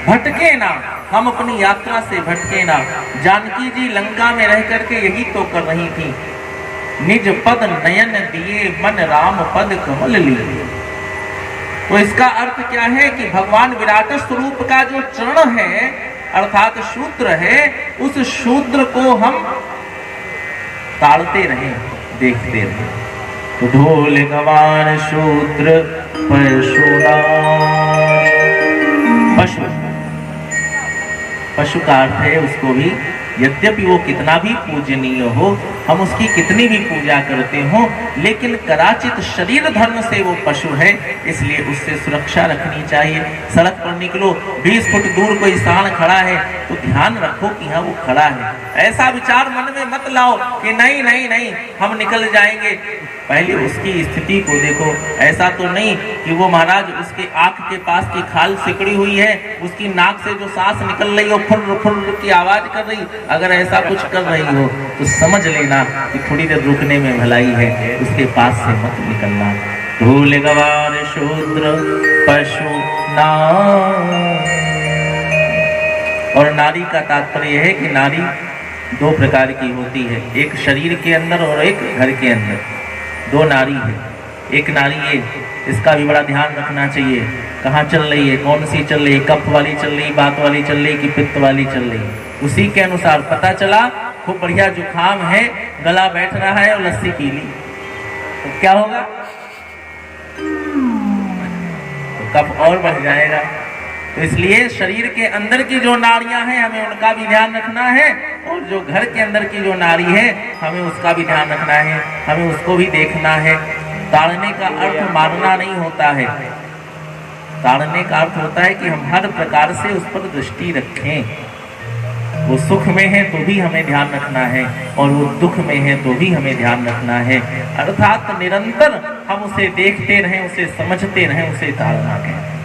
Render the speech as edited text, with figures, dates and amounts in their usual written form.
भटके ना, हम अपनी यात्रा से भटके ना। जानकी जी लंका में रह करके यही तो कर रही थी, निज पद नयन दिए मन राम पद कमल लिए। तो इसका अर्थ क्या है कि भगवान विराट स्वरूप का जो चरण है अर्थात शूद्र है, उस शूद्र को हम ताड़ते रहे, देखते रहे। तो ढोल गवान शूद्र पशु, पशु का अर्थ है उसको भी, यद्यपि वो कितना भी पूजनीय हो, हम उसकी कितनी भी पूजा करते हो, लेकिन कदाचित शरीर धर्म से वो पशु है, इसलिए उससे सुरक्षा रखनी चाहिए। सड़क पर निकलो, 20 फुट दूर कोई सांड खड़ा है तो ध्यान रखो कि हाँ वो खड़ा है। ऐसा विचार मन में मत लाओ कि नहीं नहीं नहीं हम निकल जाएंगे, पहले उसकी स्थिति को देखो। ऐसा तो नहीं कि वो महाराज उसके आंख के पास की खाल सिकड़ी हुई है, उसकी नाक से जो सांस निकल रही हो फुर्र फुर्र की आवाज कर रही, अगर ऐसा कुछ कर रही हो तो समझ लेना कि थोड़ी देर रुकने में भलाई है, उसके पास से मत निकलना। धूल गवार शूद्र पशु नारी। और नारी का तात्पर्य है कि नारी दो प्रकार की होती है, एक शरीर के अंदर और एक घर के अंदर। दो नारी है, एक नारी है, इसका भी बड़ा ध्यान रखना चाहिए। कहाँ चल रही है, कौन सी चल रही है, कफ वाली चल रही, बात वाली चल रही कि पित्त वाली चल रही, उसी के अनुसार पता चला खूब बढ़िया जुकाम है, गला बैठ रहा है और लस्सी पी ली तो क्या होगा, तो कफ और बढ़ जाएगा। तो इसलिए शरीर के अंदर की जो नाड़ियां हैं हमें उनका भी ध्यान रखना है, और जो घर के अंदर की जो नाड़ी है हमें उसका भी ध्यान रखना है, हमें उसको भी देखना है। ताड़ने का अर्थ मारना नहीं होता है, ताड़ने का अर्थ होता है कि हम हर प्रकार से उस पर दृष्टि रखें। वो सुख में है तो भी हमें ध्यान रखना है, और वो दुख में है तो भी हमें ध्यान रखना है। अर्थात निरंतर हम उसे देखते रहें, उसे समझते रहें, उसे ताड़ना कहें।